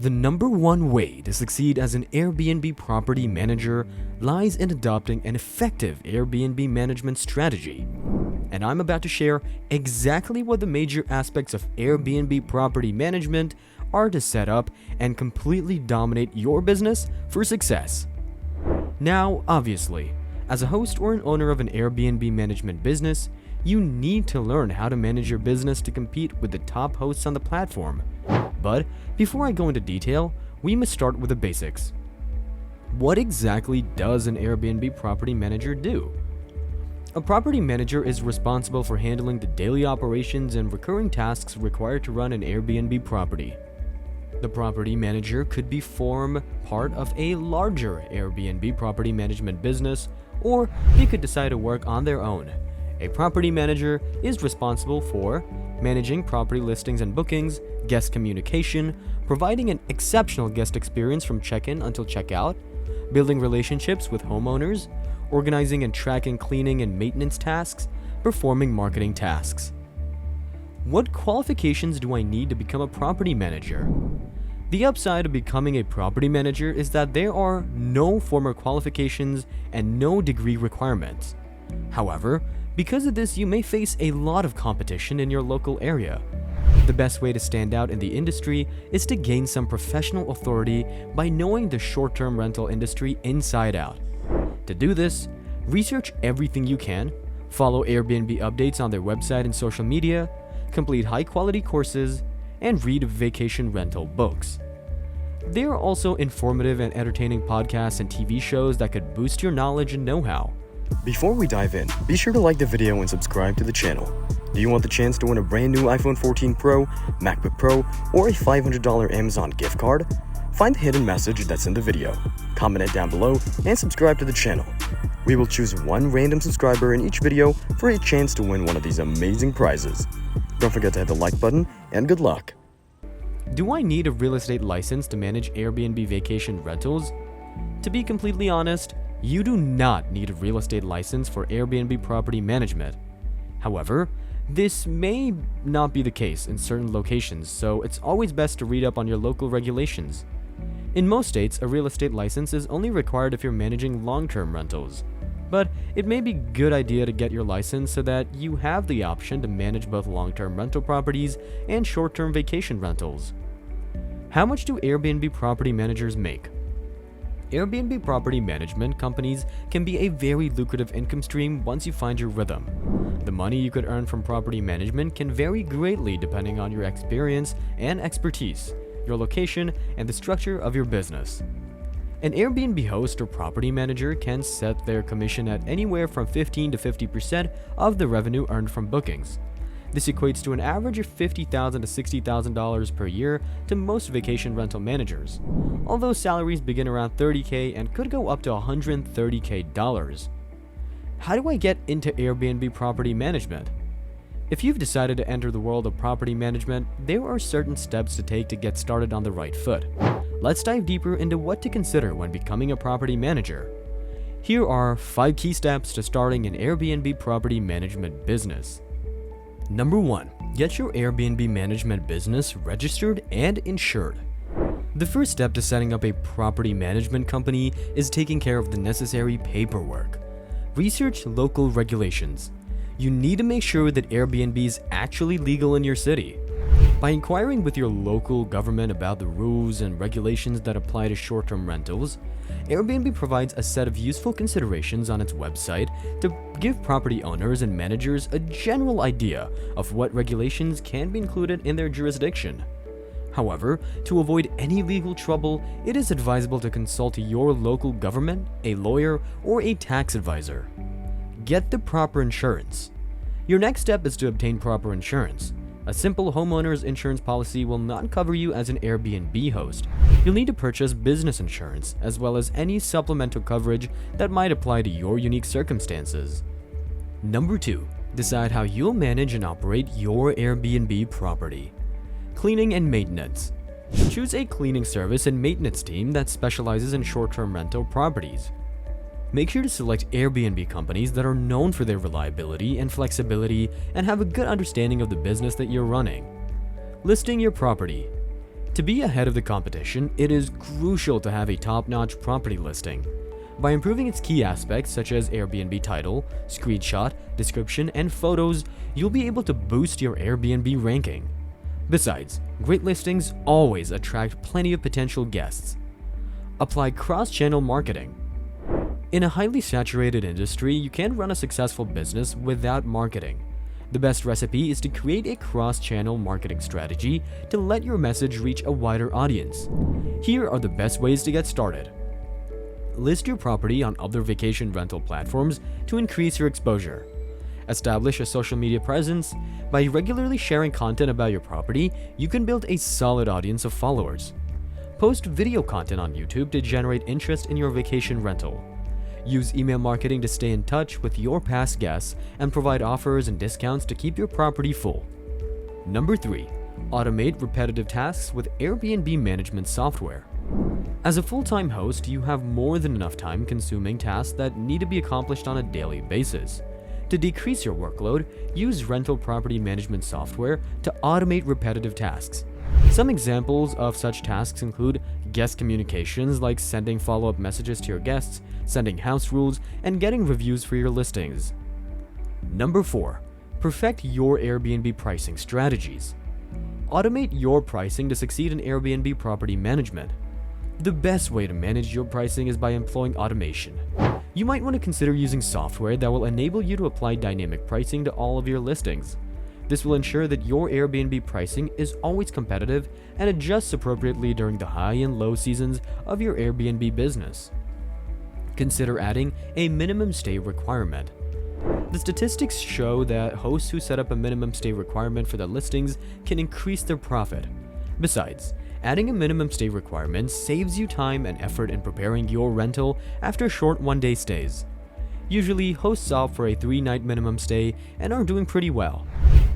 The number one way to succeed as an Airbnb property manager lies in adopting an effective Airbnb management strategy. And I'm about to share exactly what the major aspects of Airbnb property management are to set up and completely dominate your business for success. Now, obviously, as a host or an owner of an Airbnb management business, you need to learn how to manage your business to compete with the top hosts on the platform. But before I go into detail, we must start with the basics. What exactly does an Airbnb property manager do? A property manager is responsible for handling the daily operations and recurring tasks required to run an Airbnb property. The property manager could form part of a larger Airbnb property management business, or they could decide to work on their own. A property manager is responsible for managing property listings and bookings, guest communication, providing an exceptional guest experience from check-in until check-out, building relationships with homeowners, organizing and tracking cleaning and maintenance tasks, performing marketing tasks. What qualifications do I need to become a property manager? The upside of becoming a property manager is that there are no formal qualifications and no degree requirements. However, because of this, you may face a lot of competition in your local area. The best way to stand out in the industry is to gain some professional authority by knowing the short-term rental industry inside out. To do this, research everything you can, follow Airbnb updates on their website and social media, complete high-quality courses, and read vacation rental books. There are also informative and entertaining podcasts and TV shows that could boost your knowledge and know-how. Before we dive in, be sure to like the video and subscribe to the channel. Do you want the chance to win a brand new iPhone 14 Pro, MacBook Pro, or a $500 Amazon gift card? Find the hidden message that's in the video, comment it down below, and subscribe to the channel. We will choose one random subscriber in each video for a chance to win one of these amazing prizes. Don't forget to hit the like button, and good luck. Do I need a real estate license to manage Airbnb vacation rentals? To be completely honest, you do not need a real estate license for Airbnb property management. However, this may not be the case in certain locations, so it's always best to read up on your local regulations. In most states, a real estate license is only required if you're managing long-term rentals. But it may be a good idea to get your license so that you have the option to manage both long-term rental properties and short-term vacation rentals. How much do Airbnb property managers make? Airbnb property management companies can be a very lucrative income stream once you find your rhythm. The money you could earn from property management can vary greatly depending on your experience and expertise, your location, and the structure of your business. An Airbnb host or property manager can set their commission at anywhere from 15 to 50% of the revenue earned from bookings. This equates to an average of $50,000 to $60,000 per year to most vacation rental managers, although salaries begin around $30K and could go up to $130K. How do I get into Airbnb property management? If you've decided to enter the world of property management, there are certain steps to take to get started on the right foot. Let's dive deeper into what to consider when becoming a property manager. Here are 5 key steps to starting an Airbnb property management business. Number 1. Get your Airbnb management business registered and insured. The first step to setting up a property management company is taking care of the necessary paperwork. Research local regulations. You need to make sure that Airbnb is actually legal in your city. By inquiring with your local government about the rules and regulations that apply to short-term rentals, Airbnb provides a set of useful considerations on its website to give property owners and managers a general idea of what regulations can be included in their jurisdiction. However, to avoid any legal trouble, it is advisable to consult your local government, a lawyer, or a tax advisor. Get the proper insurance. Your next step is to obtain proper insurance. A simple homeowner's insurance policy will not cover you as an Airbnb host. You'll need to purchase business insurance, as well as any supplemental coverage that might apply to your unique circumstances. Number 2. Decide how you'll manage and operate your Airbnb property. Cleaning and maintenance. Choose a cleaning service and maintenance team that specializes in short-term rental properties. Make sure to select Airbnb companies that are known for their reliability and flexibility and have a good understanding of the business that you're running. Listing your property. To be ahead of the competition, it is crucial to have a top-notch property listing. By improving its key aspects such as Airbnb title, screenshot, description, and photos, you'll be able to boost your Airbnb ranking. Besides, great listings always attract plenty of potential guests. Apply cross-channel marketing. In a highly saturated industry, you can't run a successful business without marketing. The best recipe is to create a cross-channel marketing strategy to let your message reach a wider audience. Here are the best ways to get started. List your property on other vacation rental platforms to increase your exposure. Establish a social media presence. By regularly sharing content about your property, you can build a solid audience of followers. Post video content on YouTube to generate interest in your vacation rental. Use email marketing to stay in touch with your past guests and provide offers and discounts to keep your property full. Number 3. Automate repetitive tasks with Airbnb management software. As a full-time host, you have more than enough time consuming tasks that need to be accomplished on a daily basis. To decrease your workload, use rental property management software to automate repetitive tasks. Some examples of such tasks include guest communications like sending follow-up messages to your guests, sending house rules, and getting reviews for your listings. Number 4. Perfect your Airbnb pricing strategies. Automate your pricing to succeed in Airbnb property management. The best way to manage your pricing is by employing automation. You might want to consider using software that will enable you to apply dynamic pricing to all of your listings. This will ensure that your Airbnb pricing is always competitive and adjusts appropriately during the high and low seasons of your Airbnb business. Consider adding a minimum stay requirement. The statistics show that hosts who set up a minimum stay requirement for their listings can increase their profit. Besides, adding a minimum stay requirement saves you time and effort in preparing your rental after short one-day stays. Usually, hosts opt for a 3-night minimum stay and are doing pretty well.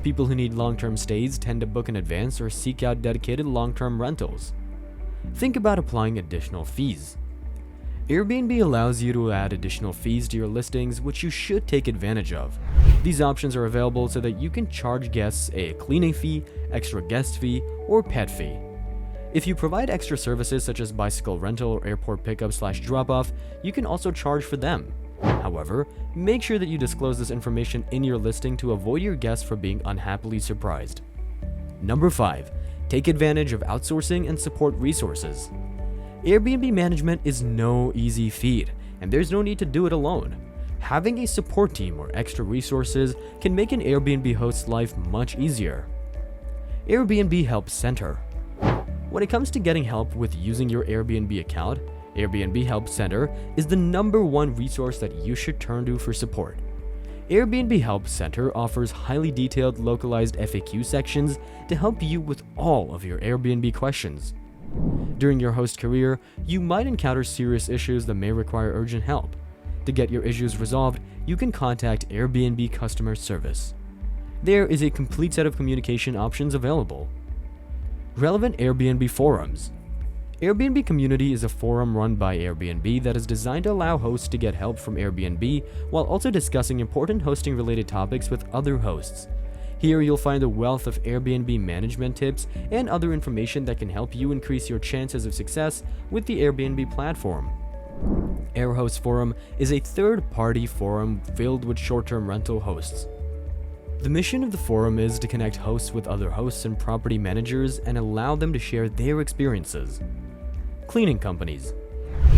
People who need long-term stays tend to book in advance or seek out dedicated long-term rentals. Think about applying additional fees. Airbnb allows you to add additional fees to your listings, which you should take advantage of. These options are available so that you can charge guests a cleaning fee, extra guest fee, or pet fee. If you provide extra services such as bicycle rental or airport pickup/drop-off, you can also charge for them. However, make sure that you disclose this information in your listing to avoid your guests from being unhappily surprised. Number 5. Take advantage of outsourcing and support resources. Airbnb management is no easy feat, and there's no need to do it alone. Having a support team or extra resources can make an Airbnb host's life much easier. Airbnb Help Center. When it comes to getting help with using your Airbnb account, Airbnb Help Center is the #1 resource that you should turn to for support. Airbnb Help Center offers highly detailed localized FAQ sections to help you with all of your Airbnb questions. During your host career, you might encounter serious issues that may require urgent help. To get your issues resolved, you can contact Airbnb customer service. There is a complete set of communication options available. Relevant Airbnb forums. Airbnb Community is a forum run by Airbnb that is designed to allow hosts to get help from Airbnb while also discussing important hosting-related topics with other hosts. Here you'll find a wealth of Airbnb management tips and other information that can help you increase your chances of success with the Airbnb platform. AirHost Forum is a third-party forum filled with short-term rental hosts. The mission of the forum is to connect hosts with other hosts and property managers and allow them to share their experiences. Cleaning companies.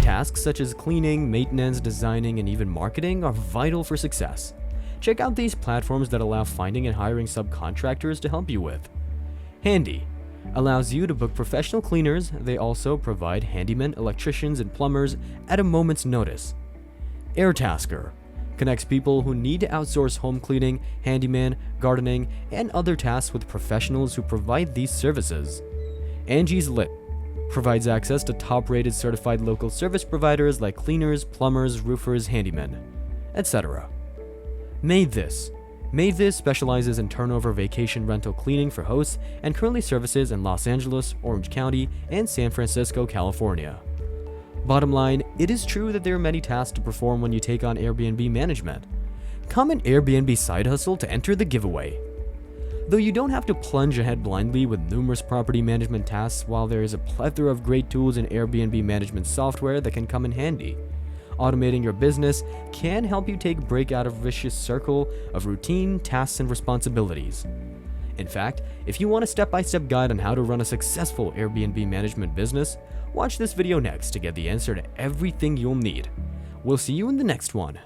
Tasks such as cleaning, maintenance, designing, and even marketing are vital for success. Check out these platforms that allow finding and hiring subcontractors to help you with. Handy allows you to book professional cleaners. They also provide handymen, electricians, and plumbers at a moment's notice. Airtasker connects people who need to outsource home cleaning, handyman, gardening, and other tasks with professionals who provide these services. Angie's Lit provides access to top-rated certified local service providers like cleaners, plumbers, roofers, handymen, etc. Made This specializes in turnover vacation rental cleaning for hosts and currently services in Los Angeles, Orange County, and San Francisco, California. Bottom line, it is true that there are many tasks to perform when you take on Airbnb management. Come an Airbnb side hustle to enter the giveaway. Though you don't have to plunge ahead blindly with numerous property management tasks, while there is a plethora of great tools in Airbnb management software that can come in handy. Automating your business can help you take a break out of a vicious circle of routine, tasks, and responsibilities. In fact, if you want a step-by-step guide on how to run a successful Airbnb management business, watch this video next to get the answer to everything you'll need. We'll see you in the next one.